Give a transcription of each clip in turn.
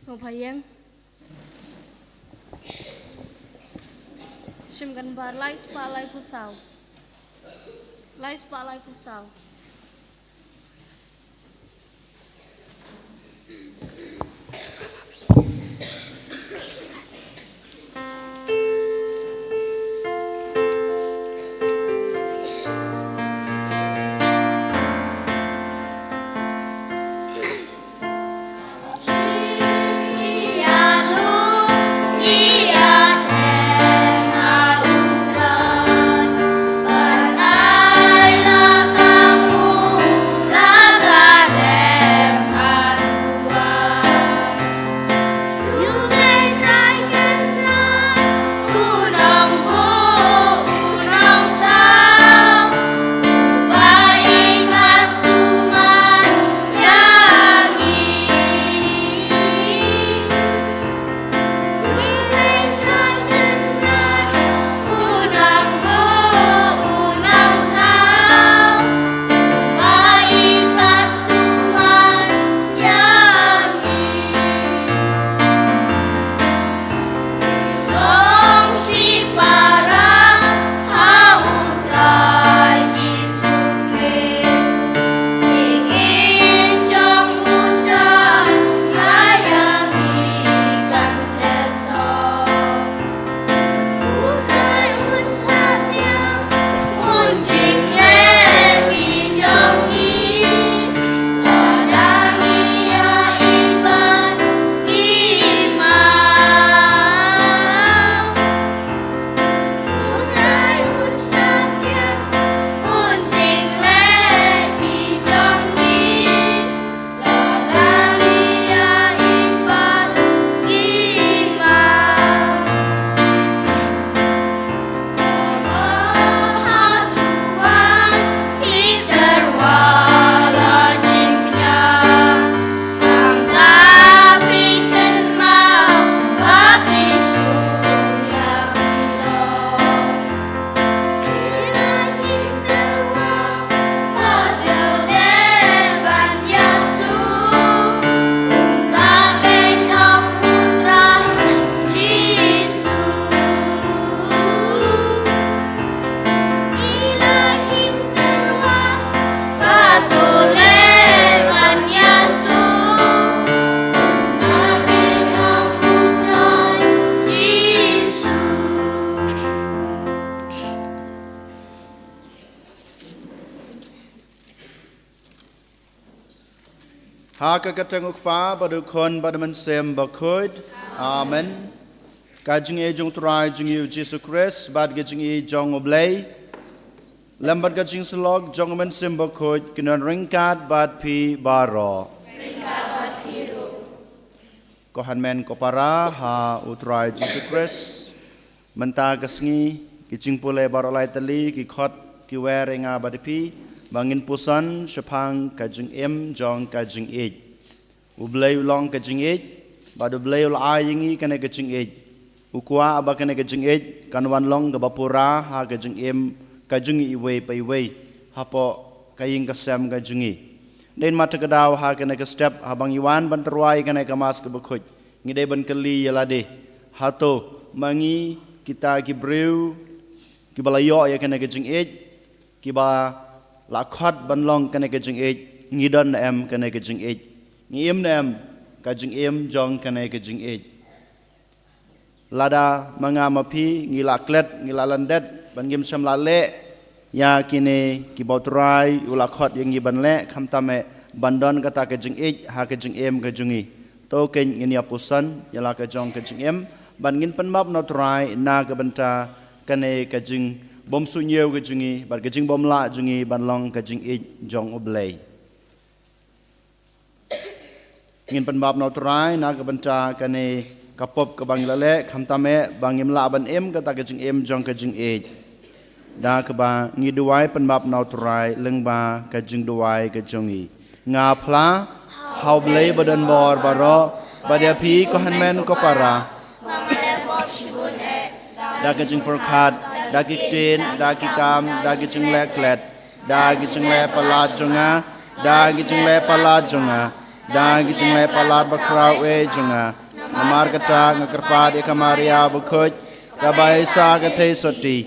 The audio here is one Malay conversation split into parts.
Song Payang Shim Gan Bar Lai Spa Lai Pusau Lai Spa Lai Pusau Haka katanguk pa badukon badaman sem bakoid. Amen. Kajing e jong turai jing yu Jesus Christ bad kajing e jong oblay. Lambat kajing selog jong man sem bakoid kinan ringkat bad pi baro. Ringkat bad piru Kohan men kopara ha utrai Jesus Christ. Menta kasngi kajing pule baro lai tali ki khot ki weringa bad pi. Bangin pusan sepang kajing em jong kajing ej. Ublay long kajing ej. Badu blay ulai yingi kane kajing ej. Ukwa aba kane kajing ej. Kanwan long gabapura ha kajing em kajing iwe pa iwe. Hapo kaying kasem kajing i. Den mata kadaw ha kane ka step habang iwan banterwai kane kamas kebekhoj. Ngide ban keli yalade. Hato mangi kita kibriu kibalayo ya kane kajing ej. Kiba lakhat banlong kane kajing ej ngidon em kane kajing ej ngiem em kajing em jong kane kajing ej lada mangamapi ngilaklet ngilalandet bangim samlale ya kine kibotrai ulakhat yang ngibanle khamtame bandon kata kajing ej ha kajing em kajungi to ken ngini apusan yala kajong kajing em bangin penmap notrai na kabanta kane kajing bom sunyeu ke jungi bar kajing bom la jungi banlong kajing ej jong oblay ngin penbab nauturai na kabanta kane kapop ke bang lale khamtame bangim la ban em kata kajing em jong kajing ej da ke ba ngiduai penbab nauturai lengba kajing duai kajungi nga phla haublay badan bor baro badia pi ko hanmen ko para da kajing perkhat dagi tin, dagi kam, dagi jenglek klet, dagi jenglek pala jonga, dagi jenglek pala jonga, dan kijing le palat bakrau jenga namar kata ngakerpa di kamaria bukuj kabai sa kathe soti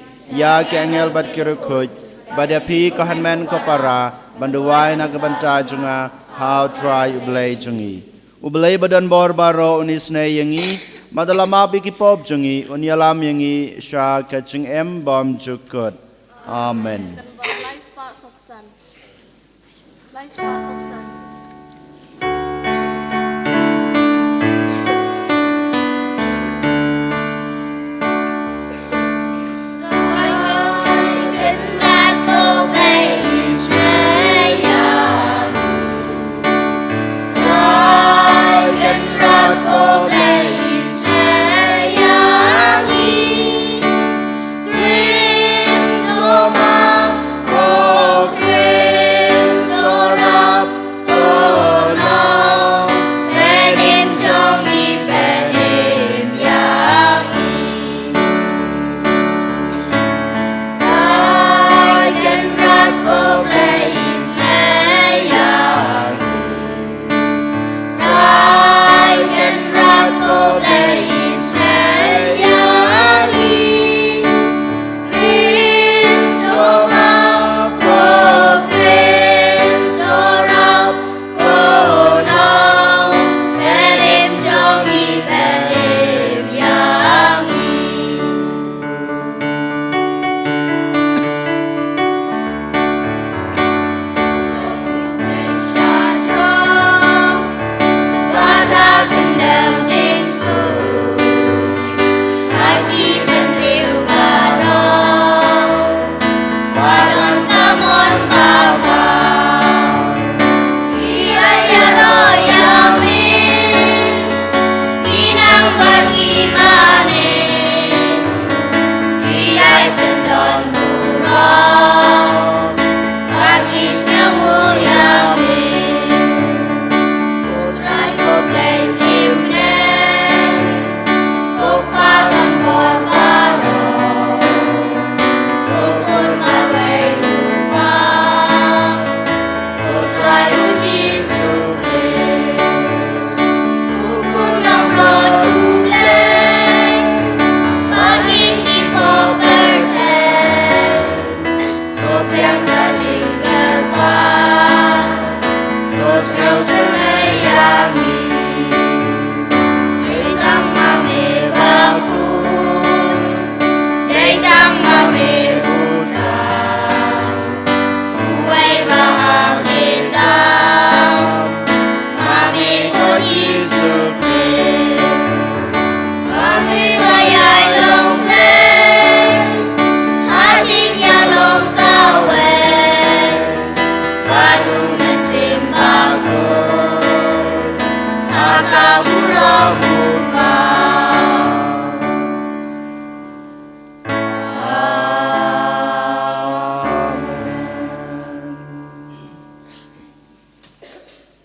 ya ke angel bat kirukuj badapi kahanmen kopara banduai na kabanta jenga how try ublay jengi ublay badan bor baro unisne yengi madalama biki pop jengi unyalam yengi sha kaching bom jukut amen Kan lai spa sopsan. Lai spa sopsan.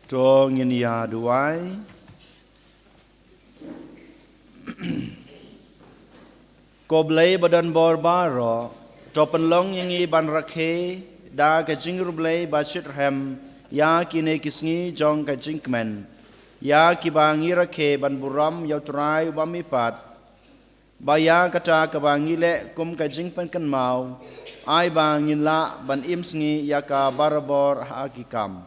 Dong ya duai Koblay badan bor baro topen long yengi ban rakhe da ka jingrublay bachit ham ya kine kisngi jong ka jinkmen ya kibangi rakhe ban buram yautrai bamipat baya kata kabangi le kum ka jingpen kan mau ai bangin la ban imsngi ya ka barabor hakikam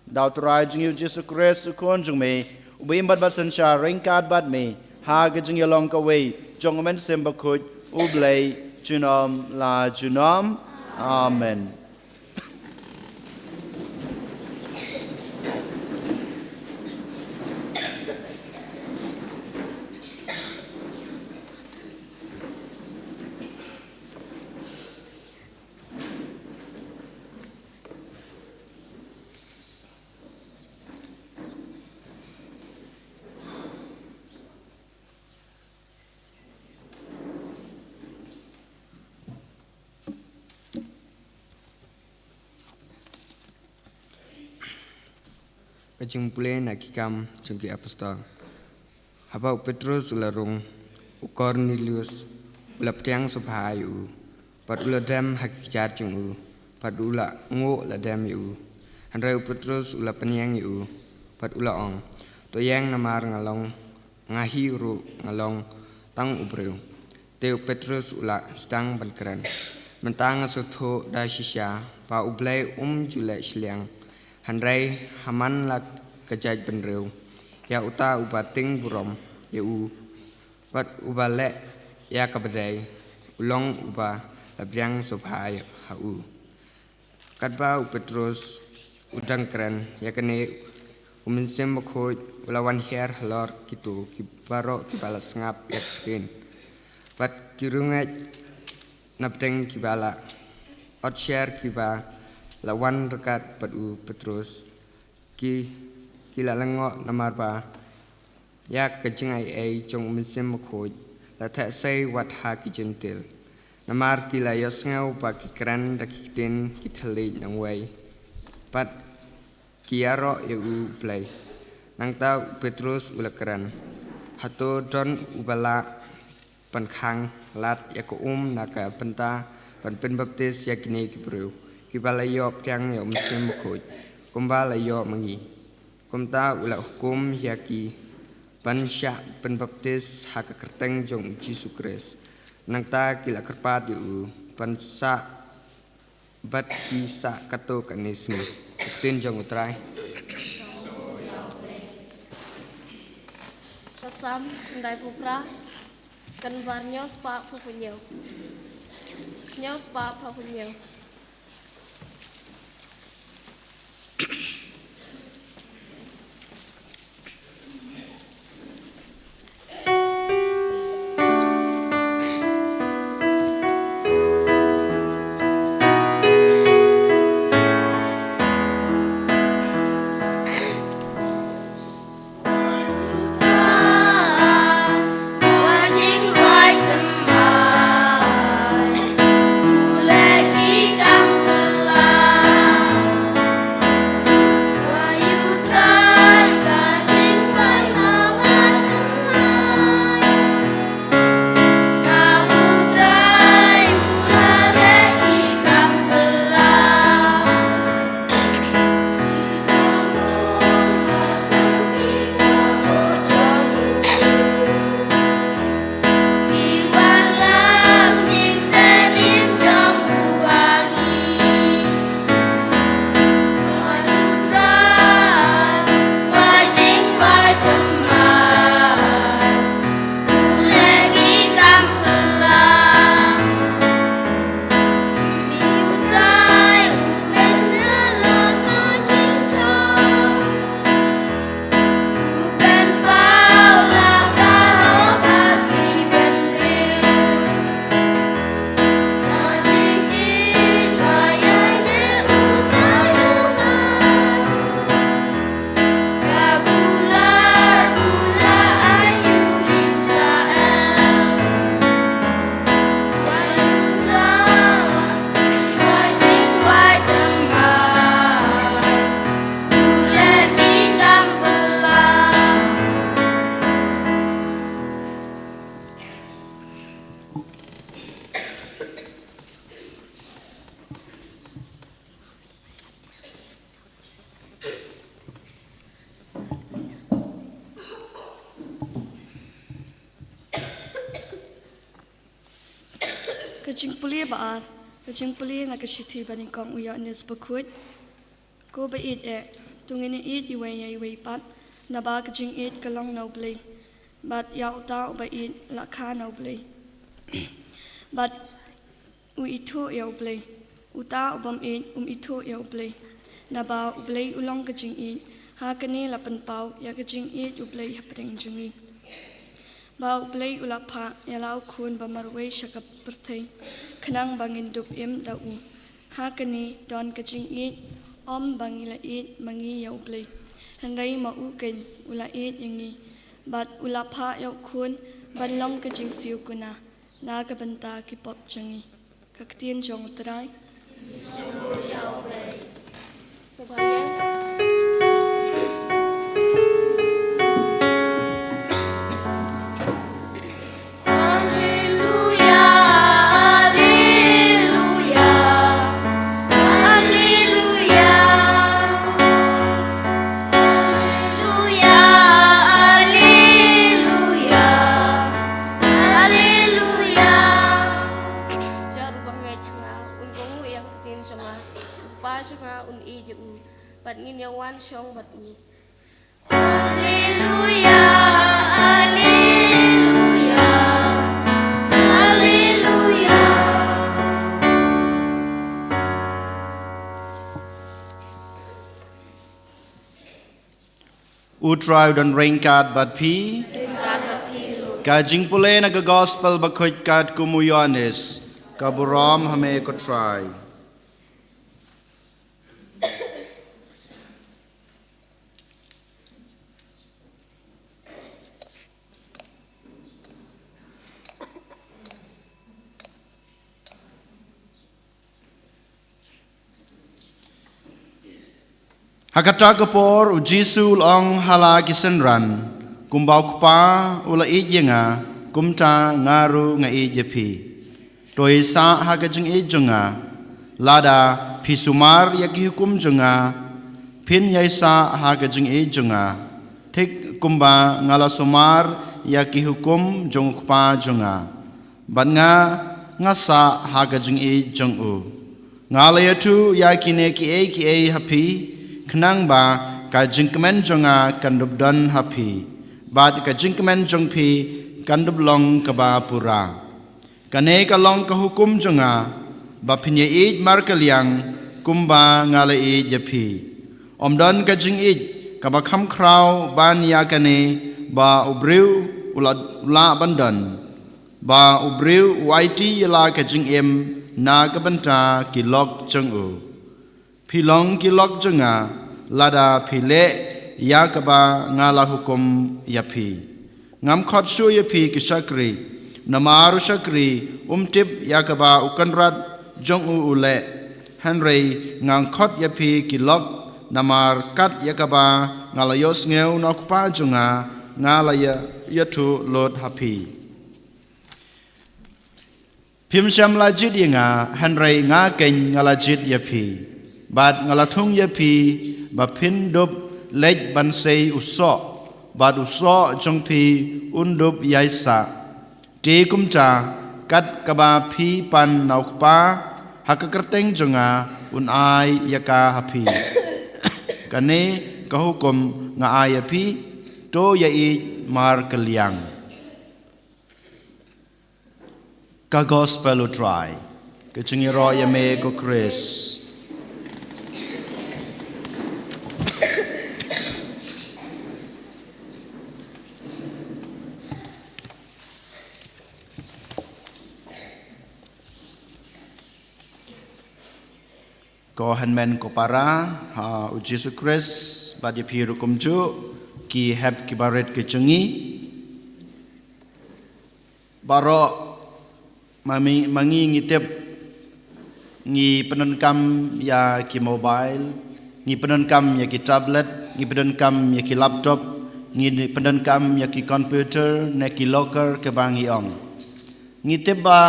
Dau turai jingiu Jesu Christ ukon jung me ubim bat basan sha ringkat bat me ha ka jing yalong ka wei jong men semba khut ublay junom la junom amen Kajing pule nak kikam jengki apostol. Haba Petrus ularung Cornelius ulap tiang subhayu. Pat uladam hakikat jeng pat ula ngo ladam yu. Handrai Petrus ulap penyang yu. pat ula ong to yang namar ngalong ngahi ru ngalong tang ubreu teu Petrus ula stang ban keren mentang sotho da shisha pa ublai jule shliang handrai haman lak kejaj benreu ya uta ubating burom ya u pat ubale ya kabadai ulong uba labyang sobhai hau katba Petrus udang keren ya kene uminsem khoj ulawan her halor kitu kibaro kibala ngap ya kin pat kirungai napteng kibala ot share kiba lawan rekat padu Petrus kila lengo namar ba ya kejingai ai jong uminsem khoj la tha sei wat ha ki jentil namar kila yasngau pa kikran dakitin kitali nang wai pat kiaro eu play nang tau Petrus ulakran hato don ubala pankang lat yako naka penta pan pen baptis yakini kibreu kibala yop tiang yo musim khoj kumbala yo mangi kumta ula hukum yaki pan sya pen baptis haka kerteng jong Yesus Kristus nang ta kila kerpat yu pan sa bat kisa kato kanisni tin jong utrai Kasam kendai pupra kan barnyo spa pupunyo. Nyo spa pupunyo. Kajing puli baar, kajing puli na kashiti bani kong uya nis bakut. Ko ba it tungini it iway pat, na ba kajing it kalong no bli. But ya uta uba it lakha no bli. But u ito ya bli. Uta ubam it ito ya bli. Na ba ubli ulong kajing it, ha kani lapan pau ya kajing it ubli hapring jungi. Bau play ulapa yalau kun bamarway syakap pertai kenang bangin dup im dau hakani don kacing it om bangila it mangi yau play henrai ma uken ula it yangi bat ulapa yau kun banlong kacing siu kuna naga banta ki pop jangi kaktian jong terai Sebagian chunga un e je u bat ngin ya wan shong bat u Alleluia, Alleluia, Alleluia. Utrai dan ringkat bat pi ka jing pule na ka gospel ba khoj kat kumu Yohanes ka buram hame ko try Hakata kapor u Jisu long hala kisenran kumbau kpa ula ijenga kumta ngaru nga ijepi toi sa hakajing ijenga lada pisumar yaki hukum jenga pin yaisa hakajing ijenga tik kumba ngala sumar yaki hukum jong kpa jenga ban ngasa hakajing ijeng u ngala yatu yakine ki e hapi Kenang ba ka jingkemen jonga kandup don hapi bad ka jingkemen jong pi kandup long ka ba pura kane ka long ka hukum jonga ba pinye ij mar kaliang kumba ngale ij japi omdon ka jing ij ka ba kham kraw ban ya kane ba ubriu ula bandon ba ubriu waiti yala ka jing em na ka banta ki lok jong u Pilong kilok jenga lada pile yakaba ngala hukum yapi ngam khot shu yapi kisakri namaru sakri umtip yakaba ukanrat jong ule Henry ngang khot yapi kilok namar kat yakaba ngala yos ngeu nokpa jenga ngala yatu lot hapi Pimsyam lajit yenga Henry nga keny ngalajit yapi Bad ngalathung yapi ba pindub lej bansei uso bad uso jongpi undup yaisa ti kumta kat kaba phi pan naukpa hakakerteng jonga un ai yaka hapi kane kahukum nga ai api to yai mar kaliang ka gospel utrai kechingiro yame ko Chris Ko hanmen ko para ha u Jesu Christ badi piru kumju ki heb ki baret ke chengi baro mangi ngitep ngi penenkam ya ki mobile ngi penenkam ya ki tablet ngi penenkam ya ki laptop ngi penenkam ya ki computer ne ki locker ke bangi ong ngitep ba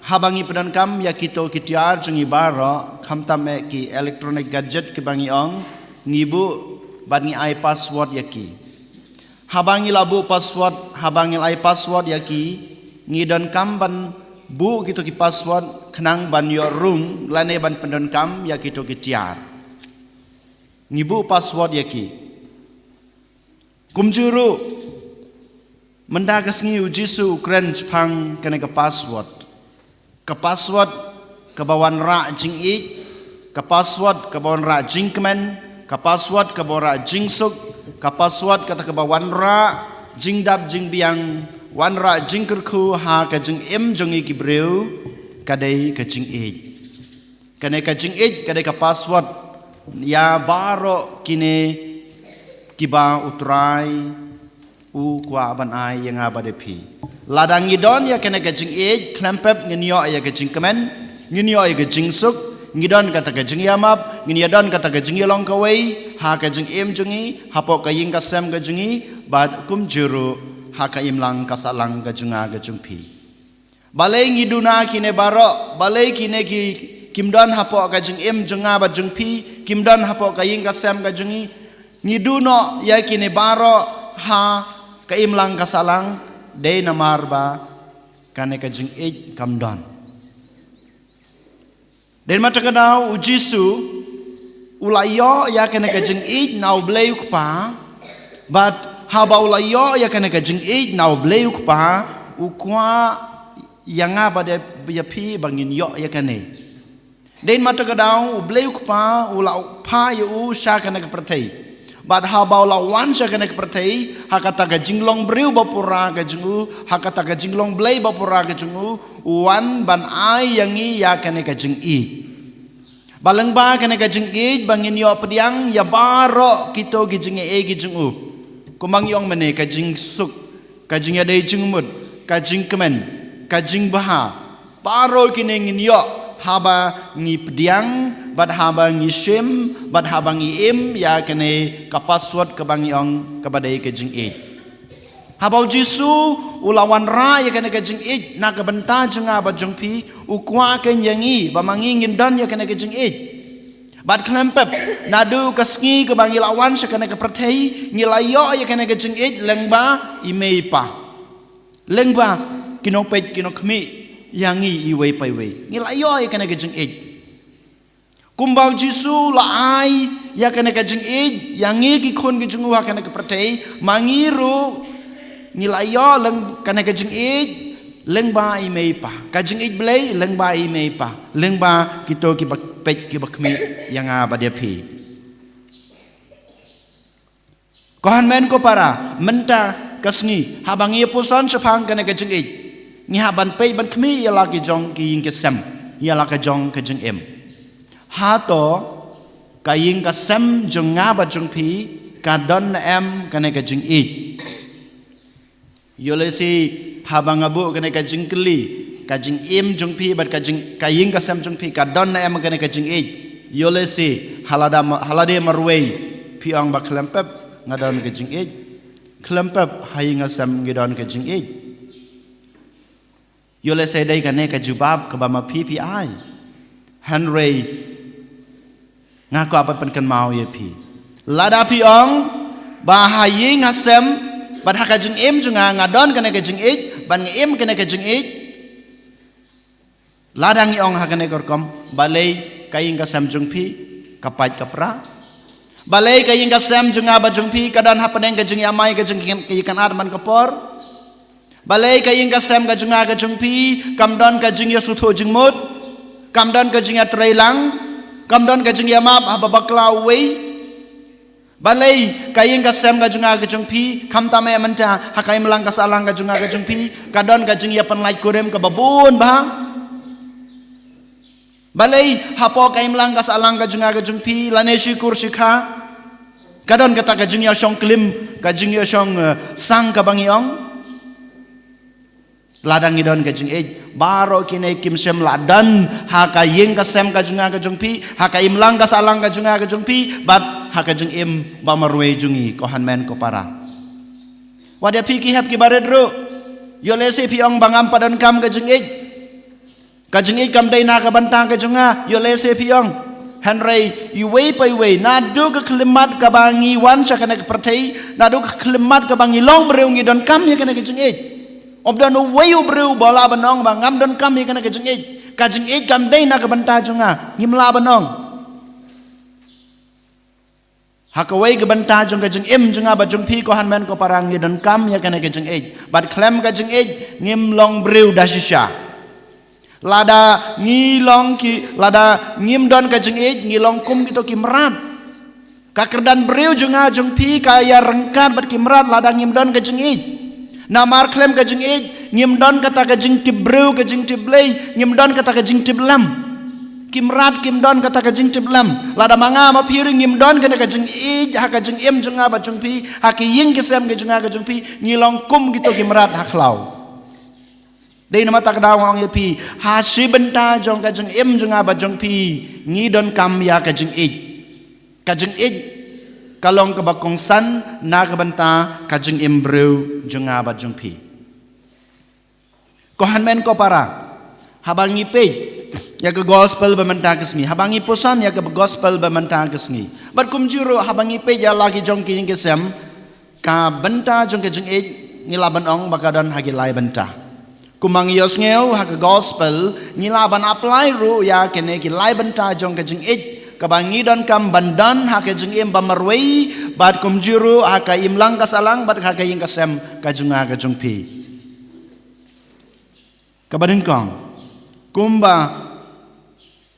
habangi penenkam ya kito kitiar jengi baro khamtame ki electronic gadget ke bangi ong ngibu bad ngi ai password yaki habangi labu password habangi ai password yaki ngi dan kam ban bu kito ki password kenang ban yo rung lane ban penenkam ya kito kitiar ngibu password yaki kumjuru mendagas ngi ujisu kren pang kene ke password ke password ke bawan ra jing ik ke password ke bawan ra jing kemen ke password ke bawan ra jing suk ke password kata ke bawan ra jing dap jing biang wan ra jing kerku ha ke jing em jong ik breu kadai ke jing ik kane ke jing ik kadai ke password ya baro kine kiba utrai u kwa ban ai yang abadepi ladang ngidon ya kena kajing ej klempep nginyo ya kajing kemen nginyo ya kajing suk ngidon kata kajing yamap nginyadon kata kajing yalong kawai ha kajing em jungi hapo kaying kasem kajingi bad kum juru ha kaim lang kasalang kajunga kajungpi balai ngiduna kine baro balai kine ki kimdon hapo kajing em junga bad jungpi kimdon hapo kaying kasem kajungi ngiduno ya kine baro ha kaim lang kasalang day namar ba kane kajing ej kamdan den mata kadau ujisu ulayo ya kena kajing id nau bleu kpa but haba ulayo ya kena kajing id nau bleu kpa ukwa yanga pada yapi bangin yo ya kene den mata kadau bleu kpa ulau pa yu sha kena kepertai but haba ulawan sha kena kepertai hakata kajing long breu bapura kajingu hakata kajing long blei bapura kajingu wan ban ai yangi ya kena kajing id balang ba kena kajing id bangin yo pediang ya baro kito gijing gijing u kumang yong mene kajing suk kajing ada jing mud kajing kemen kajing baha baro kini ngin yo haba ngi pediang bad haba ngi shim bad haba ngi im ya kene kapaswat ke bang yong kepada kajing id habau jisu ulawan ra ya kena kajing id na ke benta jenga ba jengpi ukwa ken yangi ba mangingin dan ya kena kajing id bad klempep nadu kasngi ke bang ilawan sa kena ke perthei ngilayo ya kena kajing id lengba imeipa lengba kinopet kinokmi yangi iwe paiwe ngilayo ya kena kajing id kumbau jisu la ai ya kena kajing id yangi ki khon ki jungu ha kena ke perthei mangiru nilayo leng kana kajing id leng ba i mei pa kajing id blei leng ba i mei pa leng ba kito ki bak pet ki bakmi yang ba dia pi kohan men ko para menta kasngi habangi puson sepang kana kajing id ngi haban pei ban kmi ya la ki jong ki ing ke sem ya la ka jong kajing em ha to kaying ka sem jong nga ba jong pi ka don em kana kajing id Yolesi habang abu kena kajing keli kajing im jungpi bat kajing kaying kasam jungpi kadon na em kena kajing ej yolesi halade marwei piang ba klempep ngadon kajing ej klempep haying asam ngidon kajing ej yolesi dai kane kajubab kabama pi ai hanrei ngaku apa penken mau ye pi lada piang ba haying asam Bad hakajing im junga ngadon kena kajing ej ban im kena kajing ej ladang iong hakane korkom balai kaying kasam jungpi kapat kapra balai kaying kasam junga ba jungpi kadan hapaneng kajing yamai kajing ikan arman kapor balai kaying kasam kajunga kajungpi kamdon kajing yasutho jingmut kamdon kajing yatrailang kamdon kajing yamap hababakla wei balai kaying kasem kajunga kajungpi kamtame menta hakai melang kasalang kajunga kajungpi kadon kajung yapan lai kurem ke babun bah balai hapo kai melang kasalang kajunga kajungpi lane syukur syikha kadon kata kajung ya syong klim kajung ya syong sang kabangiong ladang idon kajung ej baro kine kim sem ladan hakaying kasem kajunga kajungpi hakai melang kasalang kajunga kajungpi bat hakajung im bamarwe jungi kohan men ko para wadia piki hap ki baredro yolese piong bangam padon kam kajung ej kam dai na ka bantang kajunga yolese piong hanrei iwei paiwei nadu ka klimat ka bangi wan sa kana perthei nadu ka klimat ka bangi long breungi don kam ya kana kajung ej obdan wei breu bola banong bangam don kam ya kana kajung ej kam dai na ka bantang junga ngimla banong hakawai ke benta jong kajing im jonga ba jong pi ko han men ko parang ni don kam ya kana kajing ej bat klem kajing ej ngim long breu dasisha lada ngilong ki lada ngim don kajing ej ngilong kum gitu kimrat kakerdan breu jonga jong pi kaya rengkat bat kimrat lada ngim don kajing ej namar klem kajing ej ngim don kata kajing tibreu kajing tiblei ngim don kata kajing tiblam kimrat kimdon kata kajing tiblam lada manga ma piring ngimdon kena kajing ej hakajing im jonga ba jungpi hakiying kisem kajunga kajungpi ngilong kum gitu kimrat haklau dei nama tak daw ngong yepi hasi benta jong kajing im jonga ba jungpi ngidon kam ya kajing ej kalong ka bakong san na ka benta kajing im breu jonga ba jungpi kohan men ko para habangi pej ya ke gospel bementa kesngi habangi pusan ya ke gospel bementa kesngi berkumjuro habangi pe ya lagi jong king kesem ka benta jong ke jeng ngilaban ong bakadan hagi lai benta kumang yos ngeu ha ke gospel ngilaban apply ru ya kene ki lai benta jong ke jeng kabangi don kam bandan haka jing im bamarwei bad kum juru haka im lang kasalang bad haka ing kasem kajunga kajung pi kabadin kong kumba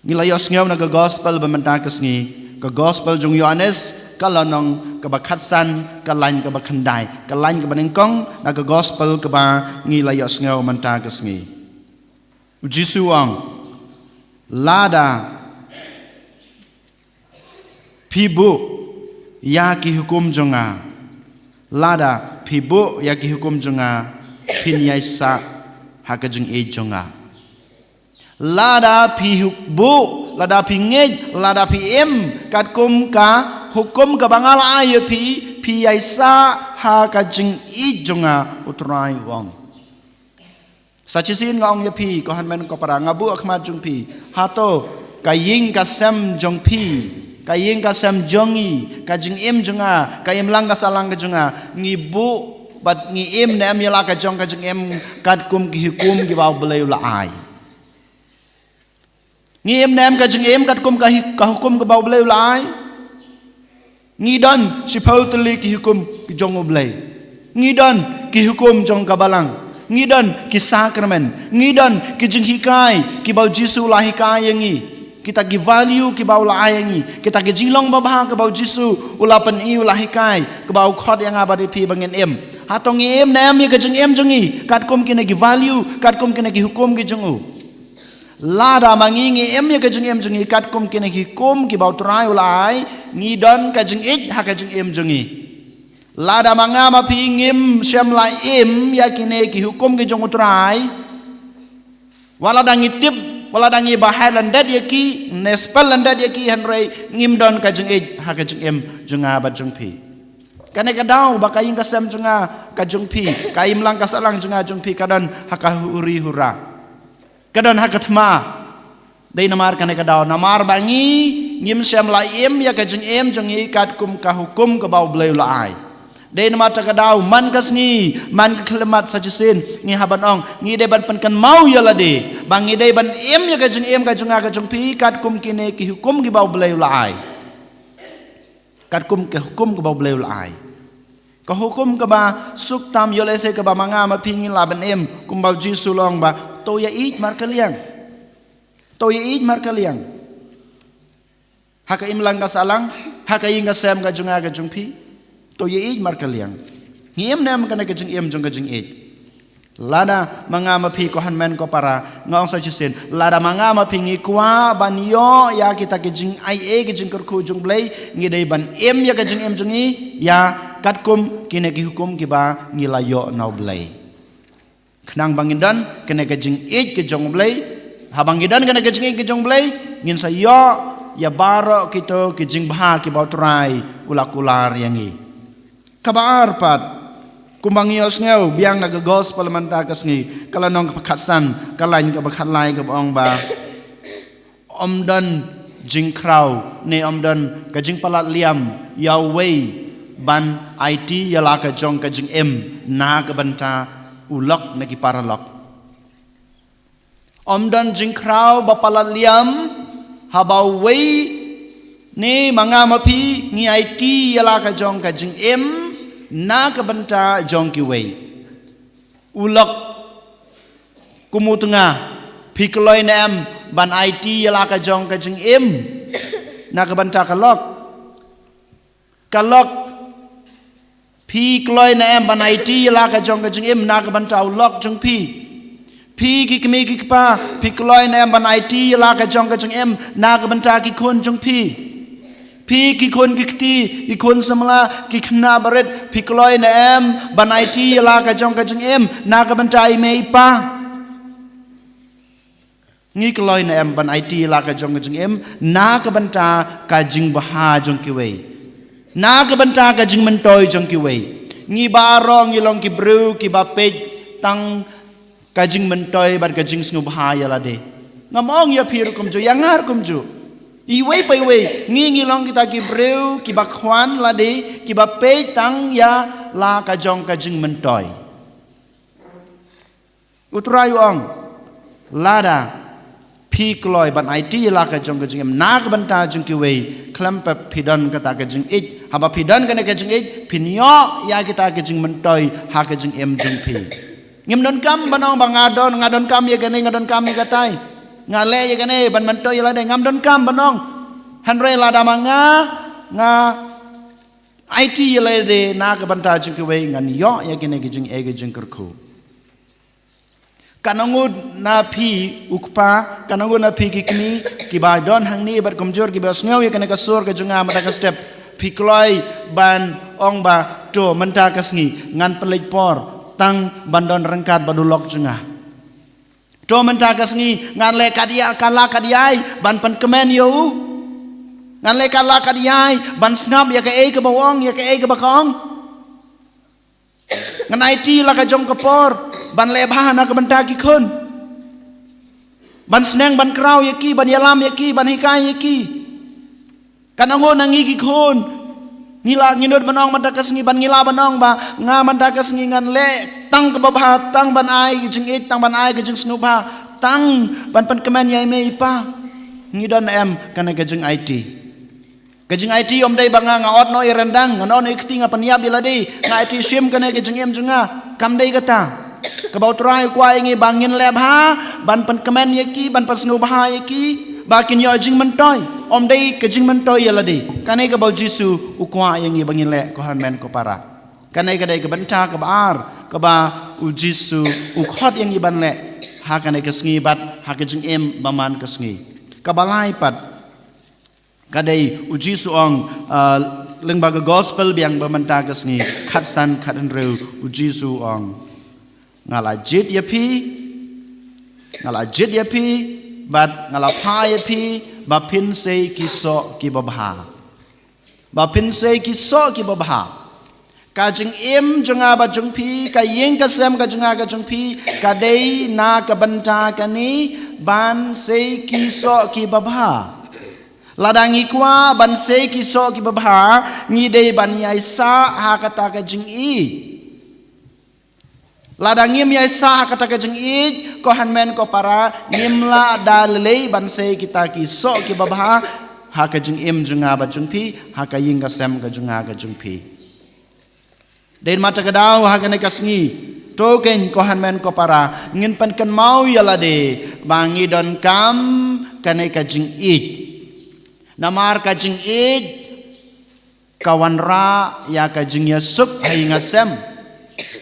ngilayos ngaw na gospel bamantakas ngi ka gospel jung Yohanes kalanong kabakhatsan kalain kabakhandai kalain kabadin kong na gospel kaba ngilayos ngaw mantakas ngi Jisuang lada pibu yaki hukum jonga lada pibu yaki hukum jonga pinyaisa hakajung e jonga lada pibu lada pingej lada pim katkum ka hukum ka bangala ayo piyaisa hakajung e jonga utrai wong Sachisin ngong ya pi ko hanmen ko para ngabu akmat jung pi hato kaying kasem jong pi kaying kasem jongi kajing im jonga kayim lang kasalang ka jonga ngibu bat ngi im nem yala ka jong kajing im kad kum ki hukum ki baw belay la ai ngi im nem kajing im kad kum ka hukum ki baw belay la ai ngi don sipautli ki hukum ki jong belay ngi don ki hukum jong kabalang ngidon ki sakramen ngidon ki jing hikai ki bau Jisu la hikai yangi kita gi value ki bau la ayangi kita gi jinglong babha ki bau Jisu ulapan i la hikai ki bau khot yang abadi pi bangen em hatong em nam ki jing em jongi kat kum ki ne gi value kat kum ki ne gi hukum ki jungu lada mangi em ki jing em jongi kat kum ki ne gi hukum ki bau trai ulai ngidon ka jing ik ha ka jing em jongi lada mangama pingim syam la im yakine ki hukum ki jong utrai wala dangi tip wala dangi bahai landat yaki nespal landat yaki hanrei ngim don ka jeng ej ha ka jeng em junga ba jung pi kane ka dau ba kaing ka sam junga ka jung pi kaim lang ka salang junga jung pi kadon ha ka huri hura kadon ha ka thma dei namar kane ka dau namar bangi ngim syam la im ya ka jeng em jungi kat kum ka hukum ka bau bleu la ai Dei nama takadau man kasngi man kelemat sajisin ngi haban ong ngi deban penkan mau ya lade bang ngi deban em ya kajeng em kajeng kajeng pi kat kum kine ki hukum ki bau belai lai kat kum ke hukum ki bau belai lai ka hukum ka ba suk tam yo lese ka ba manga ma pi ngi laban em kum bau Jisu long ba to ya ij mar kaliang haka im lang ka salang haka ing ka sem kajeng pi to ye ij mar kaliang ngiem nam kana kajing em jong kajing ej lada mangama pi ko hanmen ko para ngong sa chisen lada mangama pi ngi kwa ban yo ya kita kajing ai e kajing kur jong blai ngi dei ban em ya kajing em jongi ya katkum kine ki hukum ki ba ngi la yo nau blai khnang bangindan kene kajing ej ke jong blai habangidan kene kajing ej ke jong blai ngin sa yo ya baro kito kajing bha ki ba trai ulakular yangi kabar pat kumbang yos ngau biang naga gospel mantakas ngi kala nong pakhatsan kalain ka bakhatlai ka ong ba omdan jing krau ne omdan ka jing palat liam yawei ban it yala ka jong ka jing em na ka banta ulok na ki paralok omdan jing krau ba palat liam habawei ne mangama pi ngi it yala ka jong ka jing em na ka banta jong ki wei ulok kumutunga pikloi nam ban it yala ka jong ka jing em na ka banta kalok pikloi nam ban it yala ka jong ka jing em na ka banta ulok jong pi ki kmi ki pa pikloi nam ban it yala ka jong ka jing em na ka banta ki khon jong pi ki kon ki kti ki kon samla ki khna baret pikloi na em banai ti la ka jong ka jing em na ka bantai mei pa ngi kloi na em banai ti la ka jong ka jing em na ka banta ka jing baha jong ki wei na ka banta ka jing mentoi jong ki wei ngi barong ngi long ki bru ki ba pe tang ka jing mentoi bar ka jing snu baha ya la de ngamong ya phir kum ju yangar kum ju iwei pai wei ngi long kita ki breu ki ba khwan la de ki ba pe tang ya la ka jong ka jing mentoi utrayu ong lada พี่กลอยบันไอที่ลากระจงกระจงเอ็มนากับันตาจึงกิเวคลำแบบพิดันกระตากระจงอิดหาบพิดันกันในกระจงอิดพินยอยากระตากระจงมันตอยหากระจงเอ็มจึงพีเงิมดอนกำบันองบางงาดอนกำยากันในงาดอนกำยากระไตงาเล่ยากันในบันมันตอยละได้งามดอนกำบันองฮันเรลาดามางางาไอที่ละได้นากับันตาจึงกิเวงันยอยากกันในกระจงเอกระจงกระคูkanangud na phi ukpa kanangud na phi kikni kiba don hangni bar komjor kiba sngaw ya kana kasur ka junga mata ka step phi kloi ban ong ba to menta kasngi ngan pelik por tang bandon rengkat badulok junga to menta kasngi ngan le kadia kala kadiai ban pan kemen yo ngan le kala kadiai ban snap ya ka e ka bawong ya ka e ka bakong ngan IT la ka jong ka por ban lebah na kabanta ki khun ban sneng ban kraw yaki ban yalam yaki ban hikai yaki kanango nangi ki khun ngila nginut banong matakas ngi ban ngila banong ba nga matakas ngi ngan le tang ka babha tang ban ai jing it tang ban ai ka jing snuba tang ban pan kemen yai me pa ngidon em kana ka jing IT kajing IT om dai banga nga ot no irendang nga no ikti nga panyab iladi nga IT sim kana kajing em junga kam dai kata kabau trai kwa ingi bangin lebha ban pan kemen yaki ban pan snu bah yaki bakin yo jing mentoy om dai kajing mentoy iladi kanai kabau jisu ukwa ingi bangin le ko han men ko para kanai kadai ka banta ka bar ka ba u jisu ukhot ingi ban le ha kanai ka sngi bat ha kajing em baman ka sngi ka balai pat kadai uji suang lengbaga gospel biang bamanta kasni khatsan khatan reu uji suang ngala jit yapi bat ngala pha yapi bapin sei kiso ki babha kajing im junga ba jungpi ka yeng kasem ka junga ka jungpi kadai na ka banta kani ban sei kiso ki babha ladangi kwa ban sei kiso ki babha ngi dei ban yai sa ha kata ka jing i ladangi mi yai sa ha kata ka jing i ko han men ko para nimla dalei ban sei kita kiso ki babha ha ka jing im junga ba jung pi ha ka ying ka sem ka junga ka jung pi den mata ka daw ha ka ne kasngi token ko han men ko para ngin pan kan mau yala de bangi don kam kanai ka jing i namar kajing ij kawan ra ya kajing ya sup hai ngasem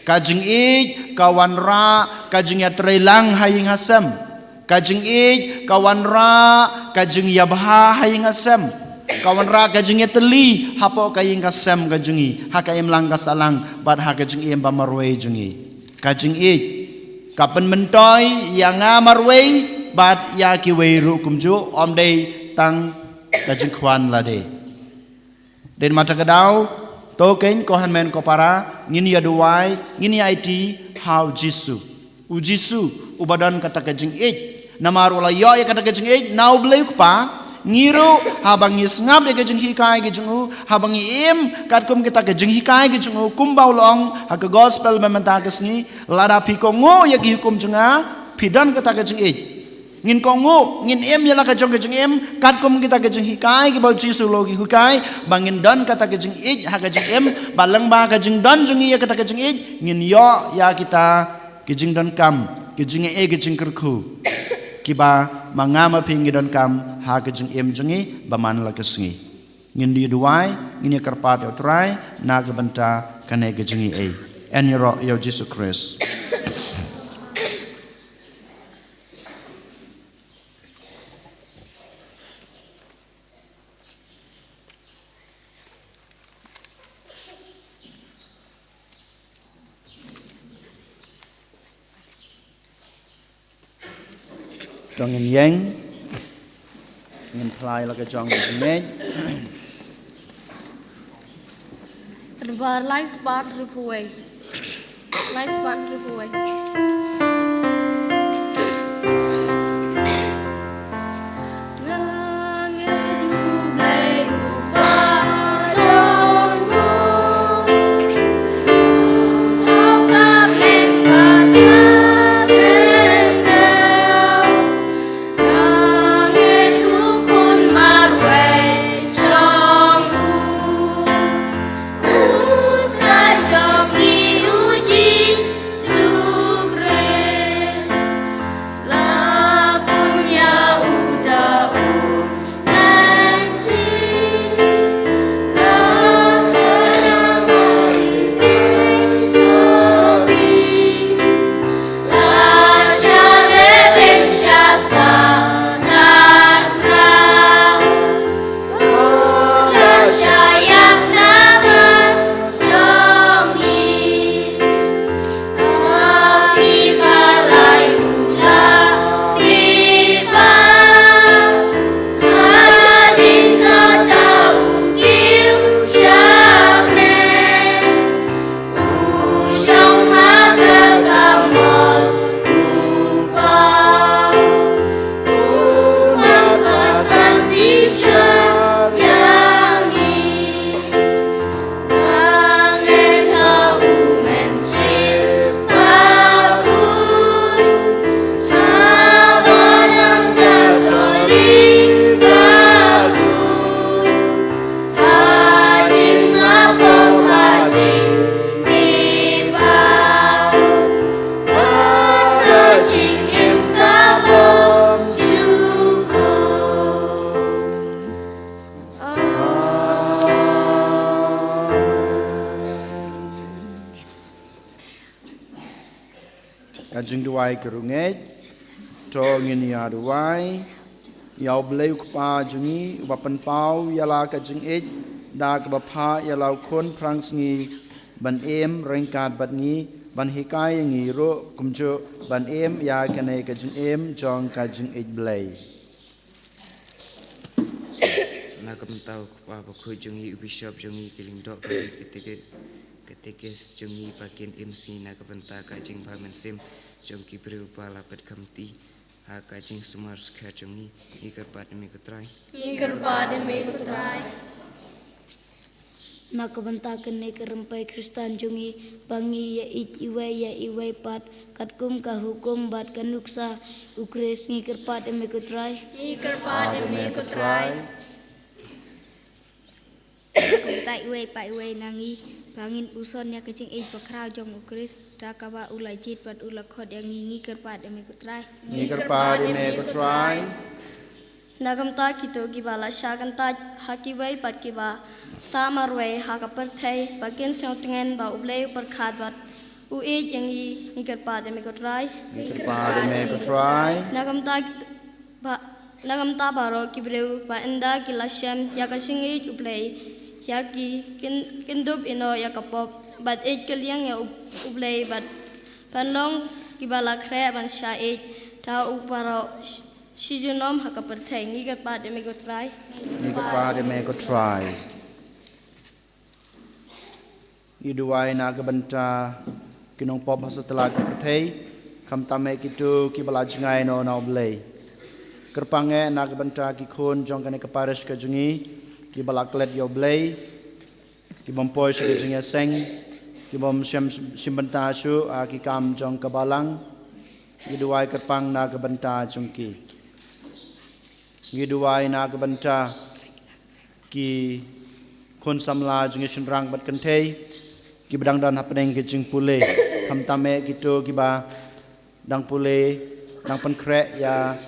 kajing ij kawan ra kajing ya trelang hai ngasem kajing ij kawan ra kajing ya bha hai ngasem kawan ra kajing ya teli hapo kajing ngasem kajingi haka im lang kasalang bat ha kajing im ba marwei jungi kajing ij kapan mentoy ya nga marwei bat ya ki wei ru kumju om dei tang kajing kwan lade den mata kadau token ko han men ko para ngini ya duwai ngini IT how jisu u jisu ubadan kata kajing ej namar wala yo ya kata kajing ej nau bleu pa ngiru habang isngap ya kajing hikai kajing u habang im kat kum kita kajing hikai kajing u kumbau long ha ka gospel mementa kasni lada piko ngo ya ki hukum junga pidan kata kajing ej ngin kongu ngin em yala ka jong kajing em kat kum kita kajing hikai ki bau jisu logi hikai bangin don kata kajing ij ha kajing em balang ba kajing don jungi ya kata kajing ij ngin yo ya kita kajing don kam kajing e kajing kerku kiba mangama pingi don kam ha kajing em jungi baman la kasngi ngin di duai ngin ya karpat yo trai na ka banta kanai kajing e en yo Jesus Christ trong ngin yang ngin plai la ka jong ngin Bar lai spot ripuai. Lai spot ripuai. Hãy subscribe cho kênh Ghiền Mì Gõ để không bỏ lỡ kajing duai kerunget to ngin ya duai yau bleu kpa jungi wapan pau yala kajing ej da ka bapha yalau khon prang sngi ban em rengkat bat ngi ban hikai ngi ro kumjo ban em ya kane kajing em jong kajing ej blai na kam tau pa ba khu jungi bishop jungi kiling dok ketika jungi pakin MC na kapenta kajing ba men sim jong ki breu pala pat kamti ha kajing sumar skha jungi ikar pat mi kutrai Nakabanta kene kerempai Kristan jungi bangi ya iwai pat katkum ka hukum bat kanuksa ukres ngi kerpat emekutrai Nakabanta iwai pa iwai nangi bangin uson ya kecing pakrau jong ukres dakaba ulai jit pat ulakot yang ngi kerpat emekutrai Nagamta kito gibala syaganta hakiwai pat kiba samarwai hakapertai bagian sengtengen ba ublei berkat bat uid yang ikat pada mikotrai nagamta baro kibreu ba enda kilasem yakasingit ublei yaki kindub ino yakapop bat id kaliang ya ublei bat panlong gibala kre ban syait da uparo Sijunom hakapertai ngikat pada mikotrai. Iduai naga banta kinong pop setelah kepertai kam tame kitu ki balajngai no na oblei. Kerpange naga banta ki khon jong kane kepares ke jungi ki balaklet yo oblei ki bompoi se jungi seng ki bom simbanta su ki kam jong kebalang iduai kerpang naga banta jungki. Giduai na kabanta ki khon samla jungi shinrang bat kantei ki bedang dan hapneng ki jing pule ham tame gitu ki ba dang pule dang pen krek ya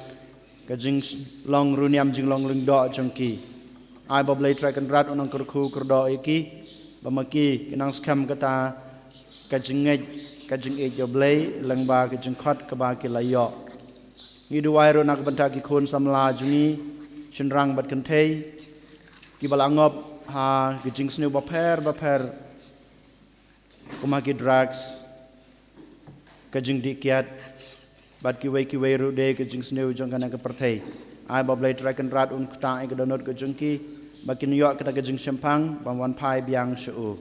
ka jing long runiam jing long ling do jongki ai boblei track and rat onang kurku kurdo iki bamaki kinang skam kata ka jing e joblei lang ba ka jing khot ka ba ki layo Giduai ro nak banta ki khon samla jungi shinrang bat kantei ki balangop ha ki jing snu ba pher kuma ki drugs ka jing dikiat bat ki wei ru de ki jing snu jong kana ka perthei ai ba blai track and rat un kta ai ka donot ka jungki ba ki yo ka ka jing sempang ba wan phai biang shu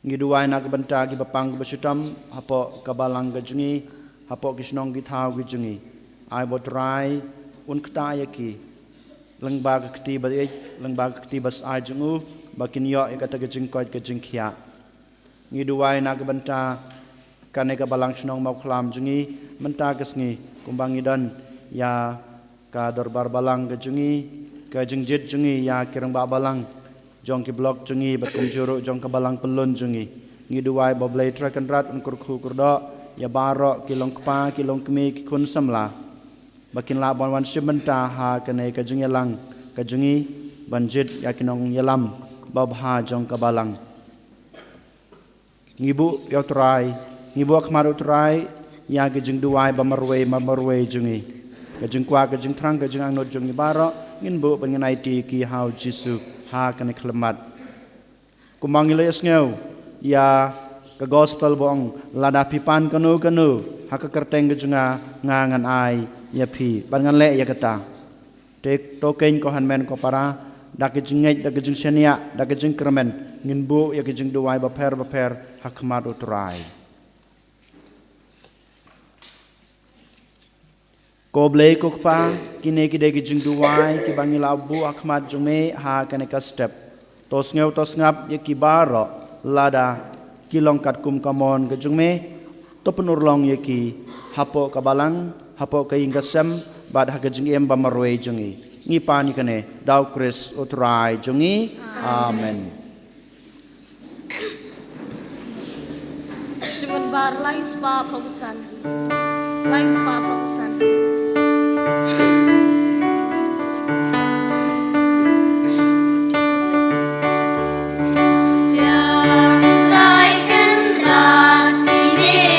Giduai nak banta ki bapang ba sutam hapo ka balang ka jungi hapo kisnong githau gijungi ai botrai un kta yaki lengba kti ba lengba kti bas ai jungu bakin yo ikata gijing ko gijing khia ngiduai na banta kane ka balang snong mau khlam jungi menta kesngi kumbangi dan ya ka dorbar balang gijungi ka jingjit jungi ya kirang ba balang jong ki blok jungi bat kumjuru jong ka balang pelun jungi ngiduai boblei track and rat un kurku kurdo ya baro kilong kpa kilong kmi ki kun samla bakin la bon wan shibenta ha kane ka jung yalang ka jungi banjit ya kinong yalam babha jong kabalang ngibu yotrai ngibu akmar utrai ya ki jung duai bamarwe jungi ka jung kwa ka jung trang ka jung ang no jung baro ngin bu pengenai ti ki hau jisu ha kane klemat kumangile sneu ya ke gospel bong lada pipan kanu haka kerteng gejunga ngangan ai ya pi bangan le ya kata tek token ko hanmen ko para dak jingej dak jing senia dak jing kermen nginbu ya jing duai ba per hakmat utrai ko blei ko pa kine ki de jing duai ki bangi labu hakmat jume ha kane ka step tos ngap ya ki baro lada kilong kat kum kamon gejung me to penurlong yeki hapo kabalang hapo kaingasem bad ha gejung em bamarwe jungi ngi pani kane daw kris utrai jungi amen Simun bar lais pa propusan Yang raikan rati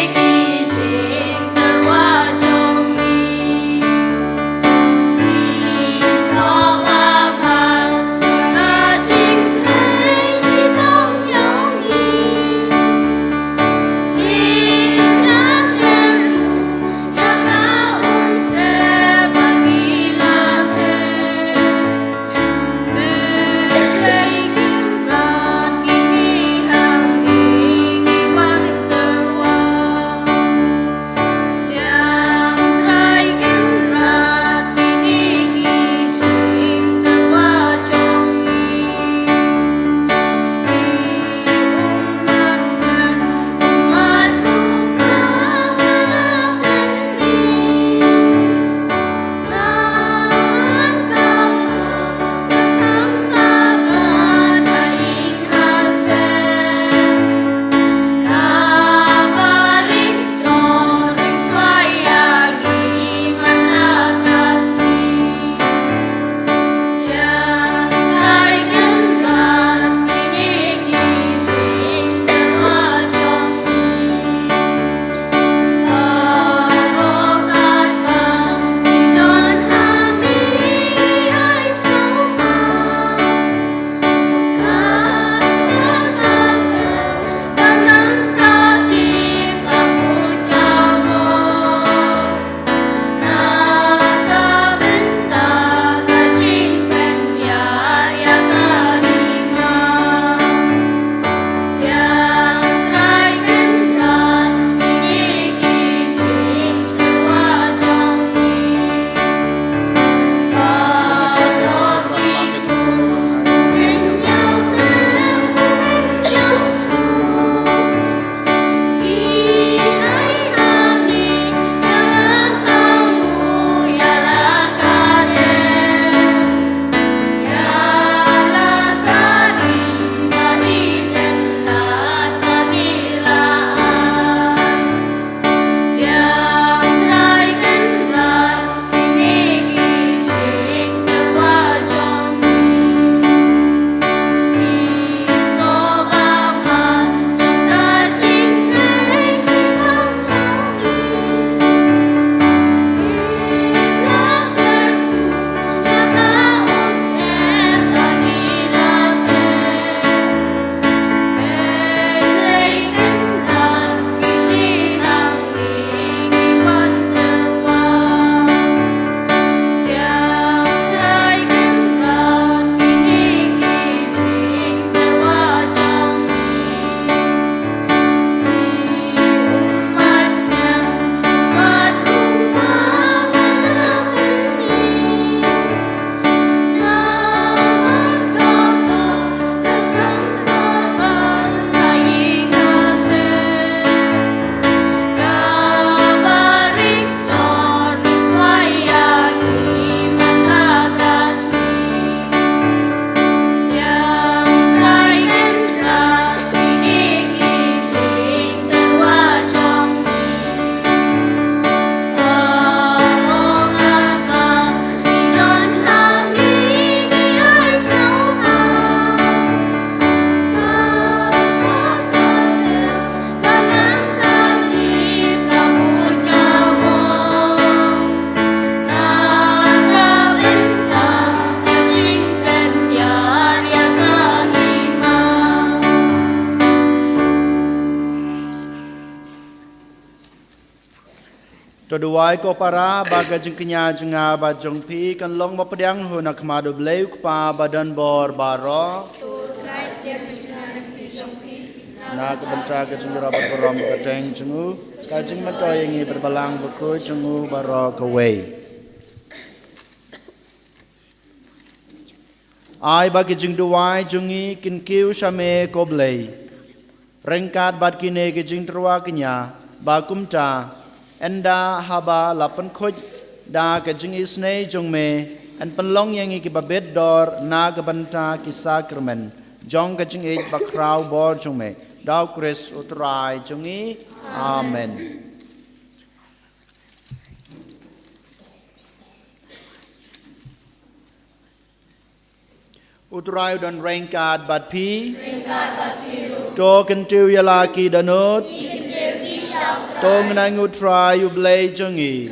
kedua ko para baga jeng kenya jenga ba jong pi kan long ma pedang hu nak madu bleu pa badan bor baro na ke bentra ke jeng rabat berom ke teng jengu ka jeng matoy ngi berbalang beku jengu baro ke wei ai ba ke jeng duai jungi kin kiu shame ko blei rengkat bat kine ke jeng terwa kenya ba kumta enda haba lapan khoj da ke jing isne jong me an panlong yang ki babet dor na ke banta ki sakramen jong ke jing e bakrau bor jong me daw kris utrai jongi amen utrai don rengkat bat pi to kentiu yalaki danut Tong nang utrai ublay jungi.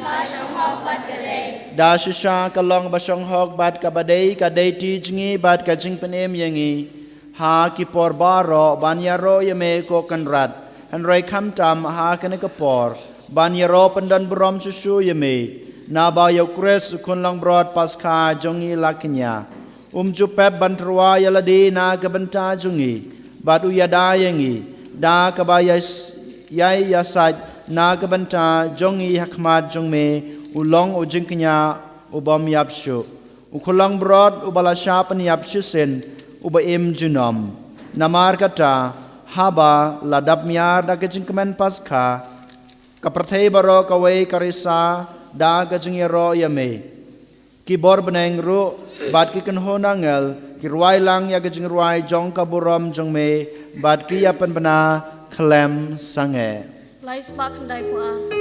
Da shisha kalong basong hok bat kabadei kadei ti jungi bat kajing penem yangi. Ha ki por baro banyaro yame ko kanrat. Anray kamtam ha kene kapor. Banyaro pendan berom susu yame. Naba yokres kun lang brod paska jungi laknya. Jupep bantrwa yaladi na kabenta jungi. Bat uyada yangi. Da kabayas yai yasaj na kabanta jongi hakmat jongme ulong ujingknya ubam yapshu ukulang brod ubala shapan yapshu sen uba im junom namar kata haba ladap miar da kejingkemen paska kaperthei baro kawai karisa da kejingero yame kibor beneng ru bat ki kenho nangel ki ruai lang ya kejing ruai jong kaburom jongme bat ki yapan bena klem sange Lai spa kendai po a.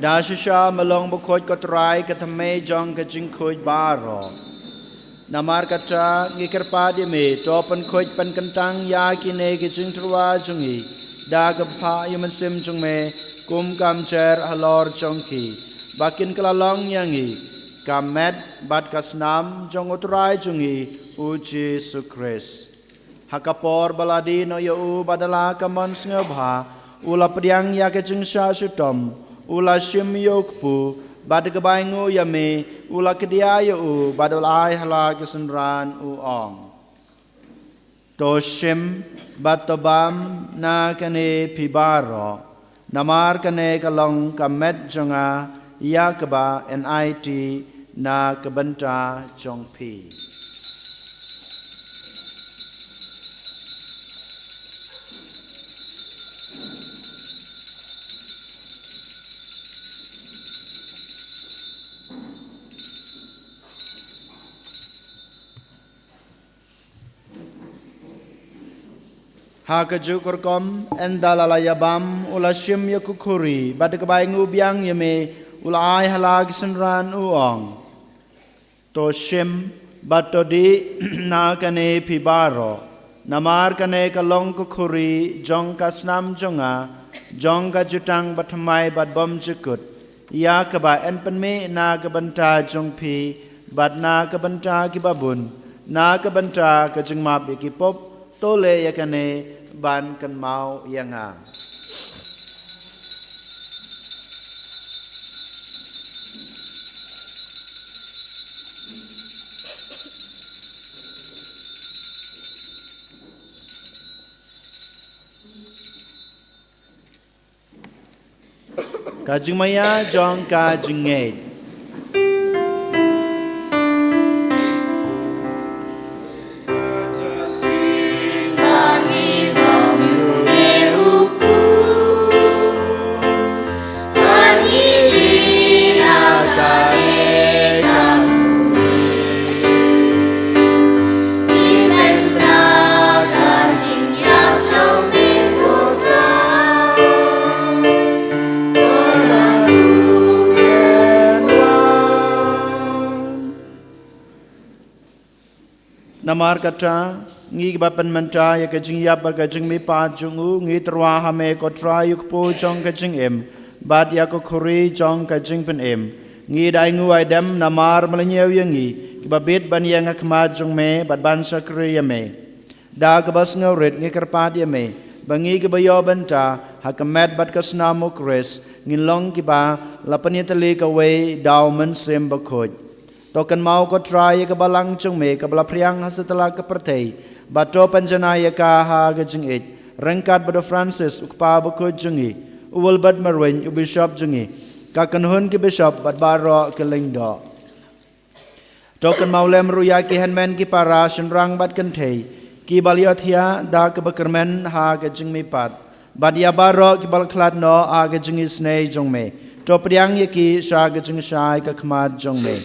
Da shisha melong bukoj kotrai katame jong kajing koj baro. Namar kata ngikir padi me topan koj pan kentang ya kine kajing terwa jungi. Da gapa yaman sim jung me kum kam cher halor jongki. Bakin kelalong yangi kamet bat kasnam jong utrai jungi uji sukres. Hakapor baladi no yau badala kamon ngabha ula pediang ya kajing sha sutom. Ula shim yokpu bad kebaingu yame ula kedia yu badul ai hala kesenran u ong to shim batobam na kane pibaro namar kane kalong kamet jonga yakba nit na kebenta jongpi Hakaju korkom endalalayabam ulashim yakukuri badakabaingu biang yame ulai halag senran uong to shim batodi na kane pibaro namar kane kalong kukuri jong kasnam jonga jong ka jutang batmai bat bom jukut ya ka ba en pen me na ka banta jong phi bat na ka banta ki babun na ka banta ka jing ma bi ki pop to le ya ka ne ban kan mau ya nga Kajing maya jong kajing ngait. Namar kata ngi bapan menta ya kajing ya ba kajing mi pa jungu ngi terwa hame ko tra yuk po jong kajing em bad ya ko khuri jong kajing pen em ngi dai ngu ai dam namar malenyew yangi ki babet ban yang akma jong me bad ban sakri ya me da ka bas ngawret ngi karpat ya me bangi ki bayo banta hakamet bad kasna mo kres ngin long ki ba lapan ya tali ka we daw man sem ba khoj Tokan mau ko try ka balang chung me ka bala priang hasatala ka pertei bato panjana ya ka ha ga jing it rangkat bado Francis ukpa ba ko jungi uwal bad marwen u bishop jungi ka kanhun ki bishop bad baro ke lingdo Tokan mau lem ruya ki hanmen ki para shenrang bad kan thei ki baliothia da ka bakermen ha ga jing me pat bad ya baro ki bal khlat no a ga jing snei jong me to priang ya ki sha ga jing shai ka khmat jong me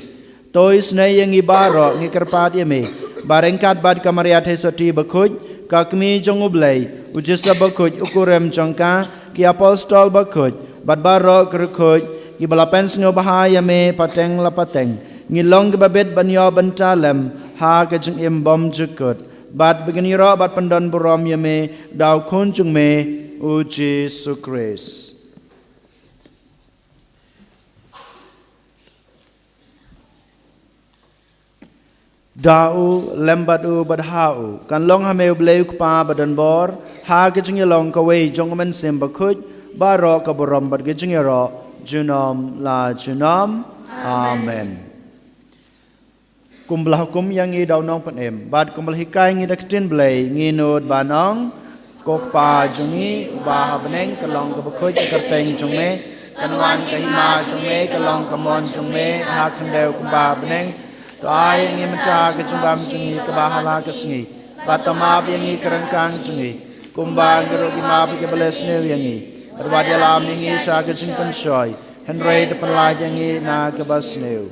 Toi snai yang ibaro ngi kerpat yeme barengkat bad kamaria the soti bakhuj kakmi jong ublai ujisa bakhuj ukurem jongka ki apostol bakhuj bad baro kerkhuj ki balapen sngo bahaya me pateng la pateng ngi long babet banyo bantalem ha ka jing im bom jukut bad begini ro bad pendon burom yeme daw khun jung me uji sukris Dau lembadu badhau kan long hameu bleu pa badan bor ha gejing long ka wei jong men sem bakhuj baro ka borom bad gejing ro junom la junom amen kumblah hukum yang ngi dau nong pan em bad kumblah hikai ngi daktin blei ngi nod banong kok pa jungi ba beneng ka long ka bakhuj ka teng jong me kanwan ka hima jong me ka long ka mon jong me ha khandeu kumba beneng Toai ngi menca ke jumbam jungi ke bahala ke sengi Patama biangi kerengkang jungi Kumbang gerugi mabi ke beles ne yangi Arwadi alam ngi sya ke jing pensoi Henry de penlaj yangi na ke bas neu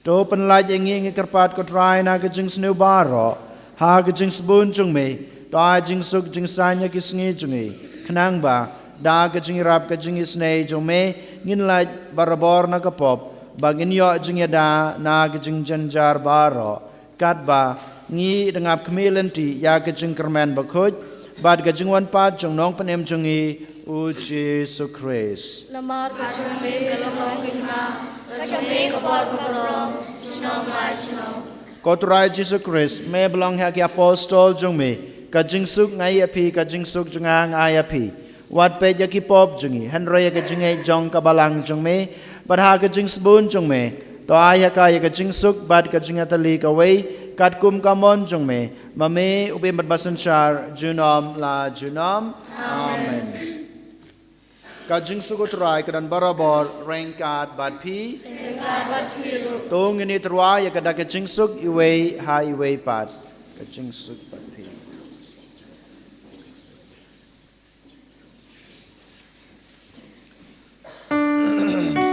To penlaj yangi ngi kerpat ko trai na ke jing sneu baro Ha ke jing sebun jung me Toai jing suk jing sanya ke sengi jungi Kenang ba Da ke jing rap ke jing isnei jung me Ngin laj barabor na ke pop Bagin yo jing yada na gejing janjar baro kat ba ngi dengap kemilenti ya gejing kermen bakhuj bad gejing wan pat jong nong panem jungi uji sukris Namar kajing me kalong hima kajing me kabor kabrom junom la junom Koturai Jesus Christ me belong ha ki apostol jong me kajing suk ngai api kajing suk jungang ai api wat pe ya ki pop jungi henry gejing e jong kabalang jong me Badha kajing sebun jong me to aya ka ya kajing suk bad kajing atali ka wei kat kum kamon jong me mame ubi mat basan shar junom la junom amen kajing suk utrai kadan barabor rengkat bad pi to ngini trwa ya kada kajing suk iwei ha iwei pat kajing suk bad pi Sa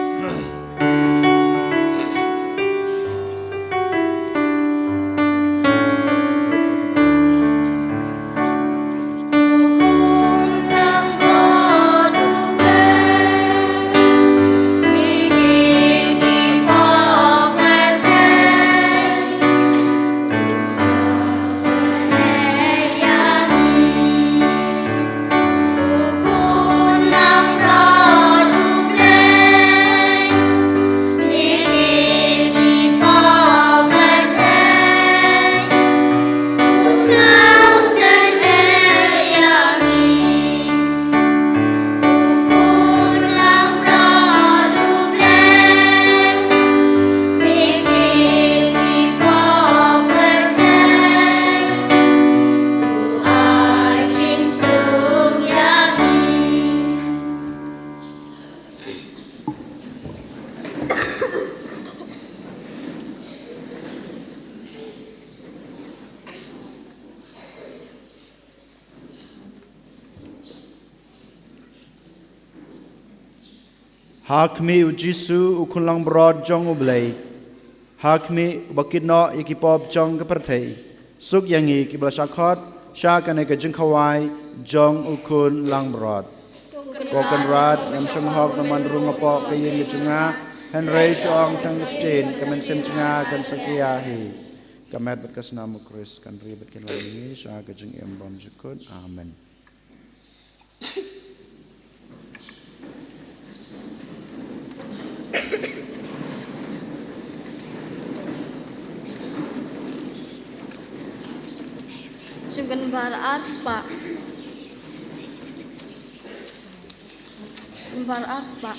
Hakmi ujisu ukulang brod jong ublay. Hakmi bakino ikipob jong kepertei. Suk yangi kibla syakot syakane ke jengkawai jong ukun lang brod. Kokan rad nam syang hok naman rungapok kayin kejenga Henry Chong tang Justin kemen sem jenga kan sakiahi. Kamet bekas nama Kris kan ribet kan lagi syah kejeng embam jukut. Amen. Simkan bar arspa. Bar arspa.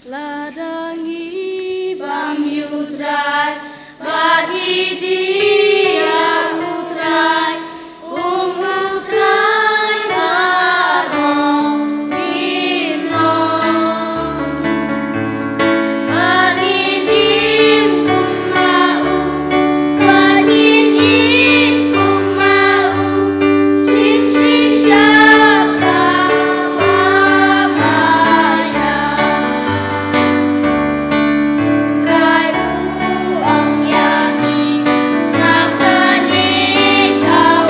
Ladangi bam yudrai bagi dia utrai utrai barong bino Baninim kumau baninim kumau cinci syaka mamaya Utrai buang yangi skakani kau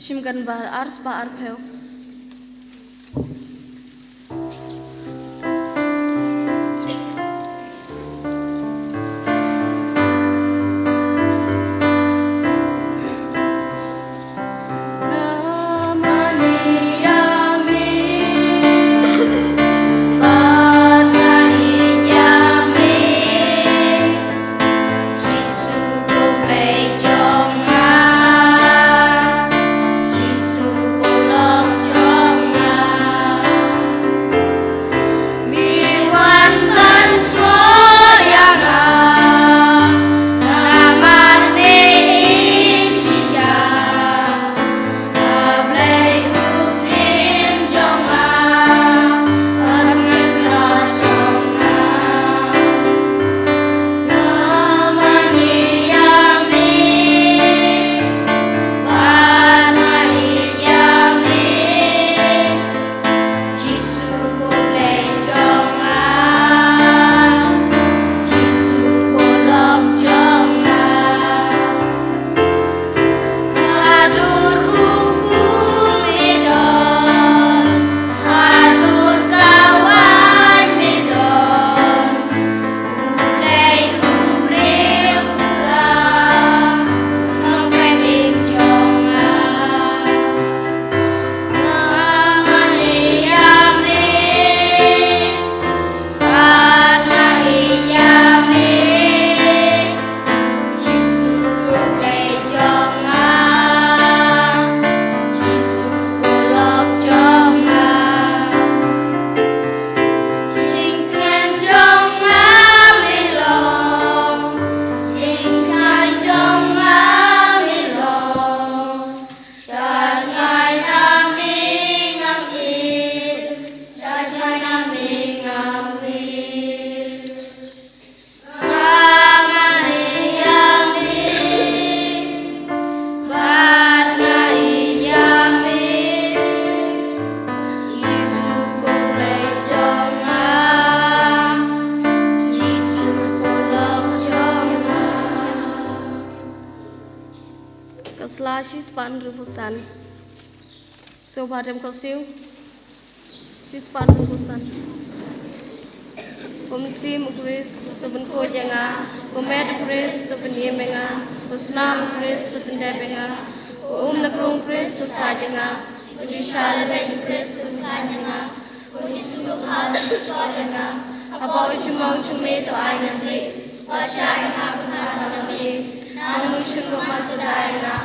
Shimgan bar ars ba arpeo. Slashis pan rupusan. So badam kosiu. Chis pan rupusan. Kumsim ukris to ben ko janga. Kumed ukris to ben yemenga. Kusnam ukris to ben debenga. Na krung ukris to sajanga. Kujishal ben ukris to kanyanga. Kujisukhan to soranga. Abaw chumong chume to aynamli. Washayanga kunharamli. Namun syukur mantu daenga.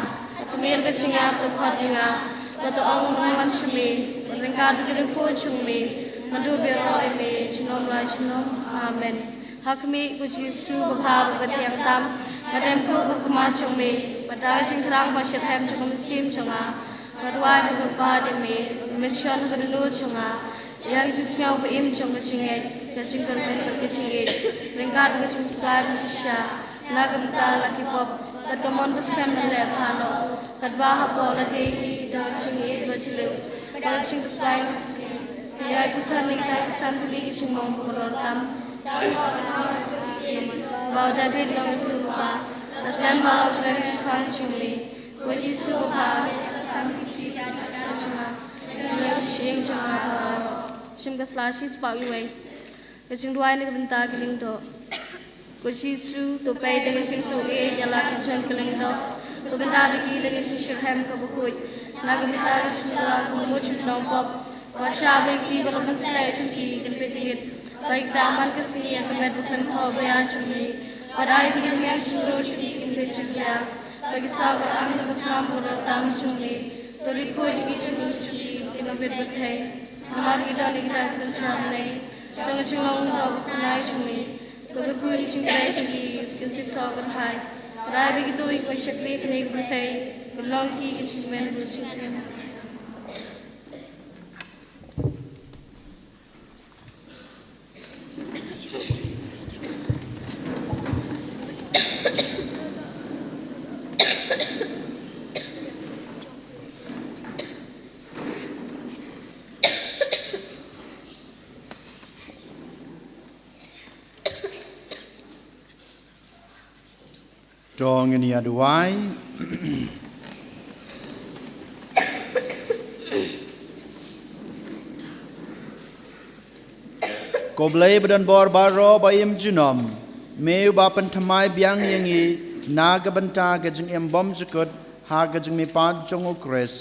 Tumir kecingap tu khotninga. Batu ong man chumi. Ringkad kiri ko chumi. Madu beroi me. Chinom lai chinom. Amen. Hakmi kujisu bapa batiang tam. Madem ko bakma chumi. Badai sing terang basyat hem chungam sim chunga. Madwai berupa demi. Mention kedunu chunga. Yang sisnya uim chung kecingit. Kecing kerben kecingit. Ringkad kecing slai bersisya. Nagam laki pop. Kadamon bersem lelep hano. Kadbah pola dehi da chingi bachileu. Pada ching besai. Ya kesan ni kita kesan tuli kecing mong purortam. Bau David nong itu lupa. Aslan bau keren cipan cungli. Kuji suha. Cuma. Shing cuma. Shim keslashis pau iway. Kecing dua ini kebentar keling do. Kujisu to pay dengan sing soge nyala kicen keling do. To benda bigi dengan sisir hem ke bukut. Nagamita semua kumucut nompop. Wacha bagi balapan selai cungki kan petingit. Baik daman kesini yang kemet bukan tahu bayar cungki. Padai bigi yang sinto cungki kan petingitnya. Bagi sahabat amin kesam bertam cungki. Tori koi digi cungki kan berbetai. Namar kita ni kita kencang Jangan cungong tahu kenai cungki. Kegurui cingkai cingki kinsi sahabat hai. Rai begitu ikut syakri kini berkai. Kelongki kecingmen bercingkem. Dong ini aduai. ko blai badan bor baro bayim junom meu bapan thamai biang yangi na ga banta ga jing em bom jukut ha ga jing mi pat jong o kres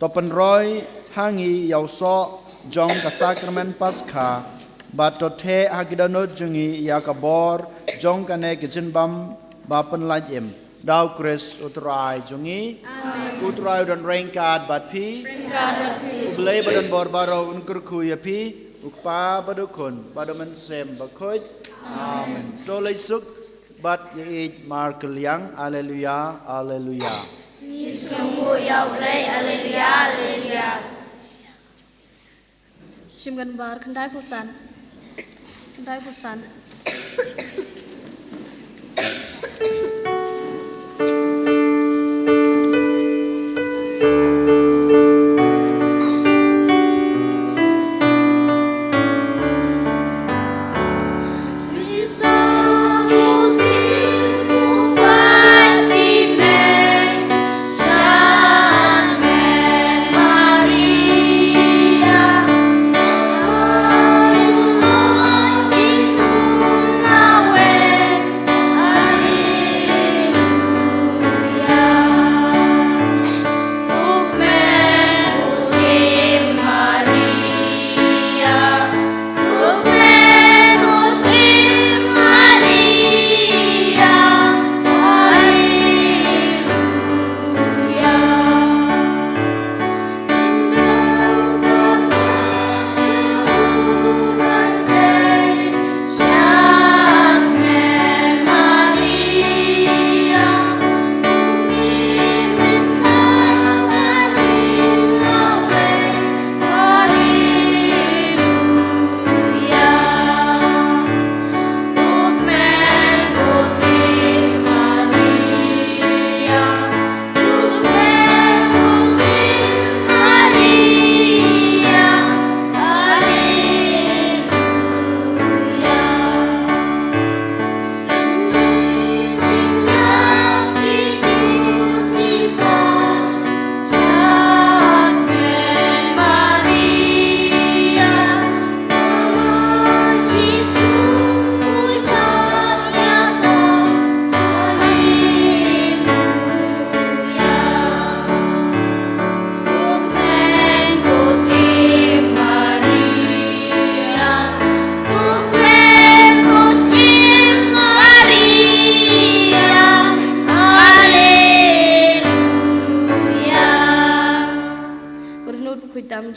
topan roy hangi yaw so jong ka sakrament paskha bat to the hagidanot jungi ya ka bor jong ka ne ga jin bam bapan laj em dau kres utrai jungi utrai dan rengkat bat pi blai badan bor baro unkur khu ya pi ukpa badukun badaman sem bakoit amen tolai suk bat ye mar keliang haleluya haleluya Semua ya ulai haleluya haleluya. Shimgan bar kendai pusan. Kendai pusan.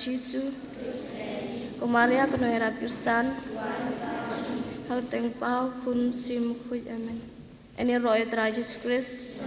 Jisu, Maria kano era Kristan, hal teng pau kun sim kuj amen. Ini roy tra Jesus Christ,